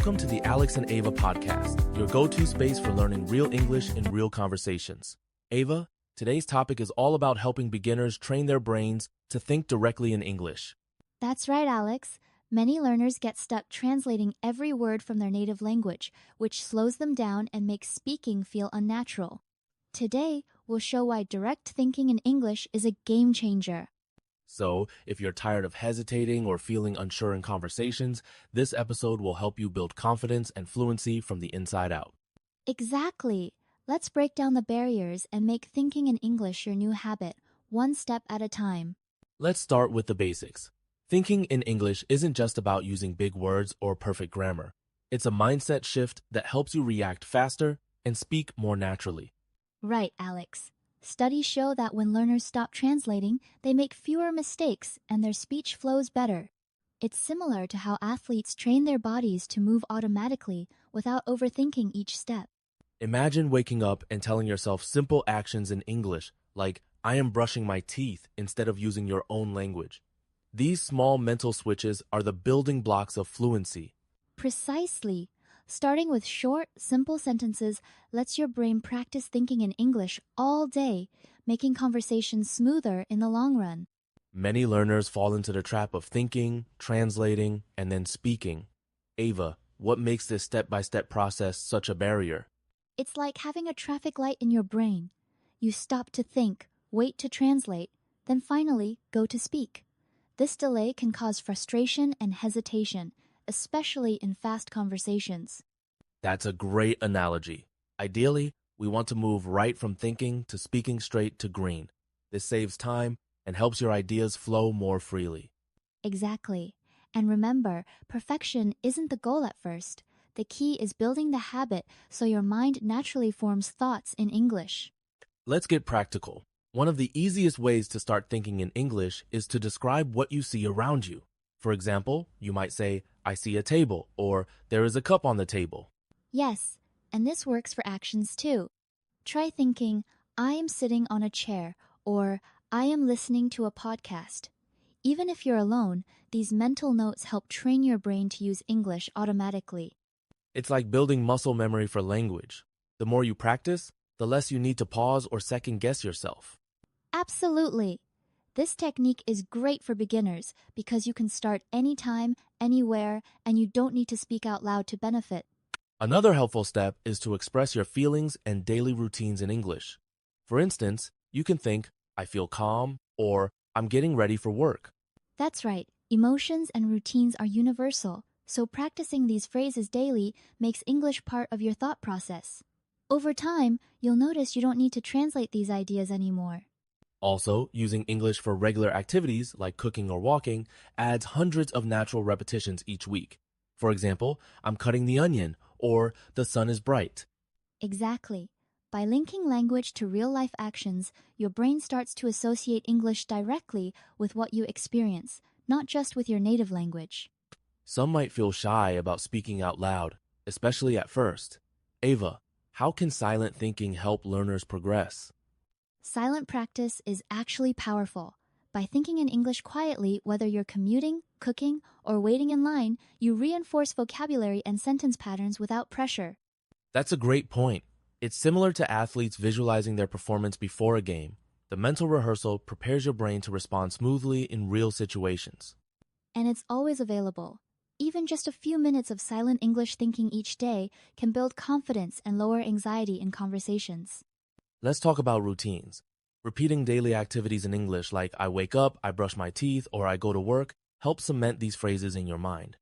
Welcome to the Alex and Ava Podcast, your go-to space for learning real English in real conversations. Ava, today's topic is all about helping beginners train their brains to think directly in English. That's right, Alex. Many learners get stuck translating every word from their native language, which slows them down and makes speaking feel unnatural. Today, we'll show why direct thinking in English is a game changer. So, if you're tired of hesitating or feeling unsure in conversations, this episode will help you build confidence and fluency from the inside out. Exactly. Let's break down the barriers and make thinking in English your new habit, one step at a time. Let's start with the basics. Thinking in English isn't just about using big words or perfect grammar. It's a mindset shift that helps you react faster and speak more naturally. Right, Alex. Studies show that when learners stop translating, they make fewer mistakes and their speech flows better. It's similar to how athletes train their bodies to move automatically without overthinking each step. Imagine waking up and telling yourself simple actions in English, like, I am brushing my teeth, instead of using your own language. These small mental switches are the building blocks of fluency. Precisely. Starting with short, simple sentences lets your brain practice thinking in English all day, making conversations smoother in the long run. Many learners fall into the trap of thinking, translating, and then speaking. Ava, what makes this step-by-step process such a barrier? It's like having a traffic light in your brain. You stop to think, wait to translate, then finally go to speak. This delay can cause frustration and hesitation, especially in fast conversations. That's a great analogy. Ideally, we want to move right from thinking to speaking straight to green. This saves time and helps your ideas flow more freely. Exactly. And remember, perfection isn't the goal at first. The key is building the habit so your mind naturally forms thoughts in English. Let's get practical. One of the easiest ways to start thinking in English is to describe what you see around you. For example, you might say, I see a table, or there is a cup on the table. Yes, and this works for actions too. Try thinking, I am sitting on a chair, or I am listening to a podcast. Even if you're alone, these mental notes help train your brain to use English automatically. It's like building muscle memory for language. The more you practice, the less you need to pause or second guess yourself. Absolutely. This technique is great for beginners because you can start anytime, anywhere, and you don't need to speak out loud to benefit. Another helpful step is to express your feelings and daily routines in English. For instance, you can think, I feel calm, or I'm getting ready for work. That's right. Emotions and routines are universal, so practicing these phrases daily makes English part of your thought process. Over time, you'll notice you don't need to translate these ideas anymore. Also, using English for regular activities like cooking or walking adds hundreds of natural repetitions each week. For example, I'm cutting the onion, or the sun is bright. Exactly. By linking language to real-life actions, your brain starts to associate English directly with what you experience, not just with your native language. Some might feel shy about speaking out loud, especially at first. Ava, how can silent thinking help learners progress? Silent practice is actually powerful. By thinking in English quietly, whether you're commuting, cooking, or waiting in line, you reinforce vocabulary and sentence patterns without pressure. That's a great point. It's similar to athletes visualizing their performance before a game. The mental rehearsal prepares your brain to respond smoothly in real situations. And it's always available. Even just a few minutes of silent English thinking each day can build confidence and lower anxiety in conversations. Let's talk about routines. Repeating daily activities in English like I wake up, I brush my teeth, or I go to work helps cement these phrases in your mind.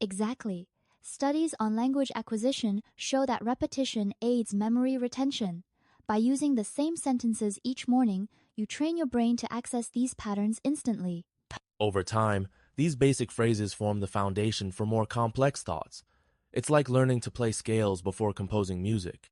Exactly. Studies on language acquisition show that repetition aids memory retention. By using the same sentences each morning, you train your brain to access these patterns instantly. Over time, these basic phrases form the foundation for more complex thoughts. It's like learning to play scales before composing music.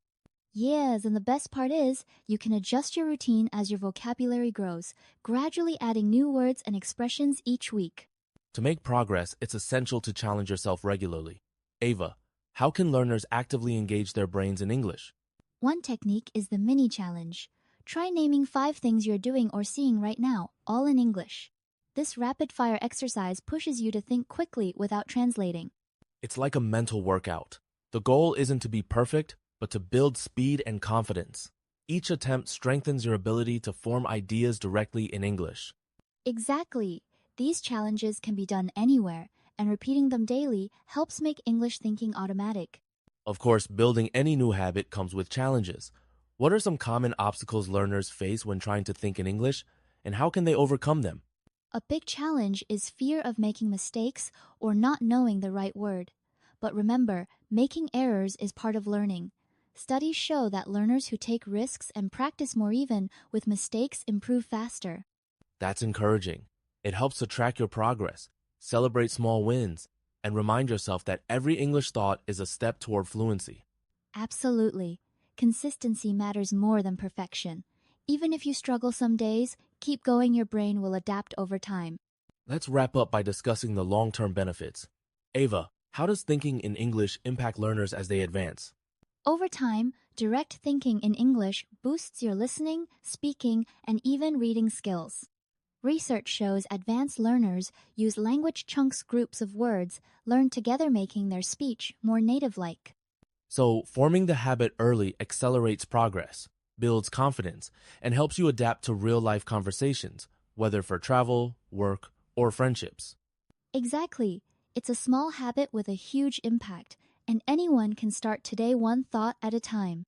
Yes, and the best part is, you can adjust your routine as your vocabulary grows, gradually adding new words and expressions each week. To make progress, it's essential to challenge yourself regularly. Ava, how can learners actively engage their brains in English? One technique is the mini challenge. Try naming 5 things you're doing or seeing right now, all in English. This rapid-fire exercise pushes you to think quickly without translating. It's like a mental workout. The goal isn't to be perfect, but to build speed and confidence. Each attempt strengthens your ability to form ideas directly in English. Exactly. These challenges can be done anywhere, and repeating them daily helps make English thinking automatic. Of course, building any new habit comes with challenges. What are some common obstacles learners face when trying to think in English, and how can they overcome them? A big challenge is fear of making mistakes or not knowing the right word. But remember, making errors is part of learning. Studies show that learners who take risks and practice more even with mistakes improve faster. That's encouraging. It helps to track your progress, celebrate small wins, and remind yourself that every English thought is a step toward fluency. Absolutely. Consistency matters more than perfection. Even if you struggle some days, keep going, your brain will adapt over time. Let's wrap up by discussing the long-term benefits. Ava, how does thinking in English impact learners as they advance? Over time, direct thinking in English boosts your listening, speaking, and even reading skills. Research shows advanced learners use language chunks groups of words learned together, making their speech more native-like. So, forming the habit early accelerates progress, builds confidence, and helps you adapt to real-life conversations, whether for travel, work, or friendships. Exactly. It's a small habit with a huge impact, and anyone can start today one thought at a time.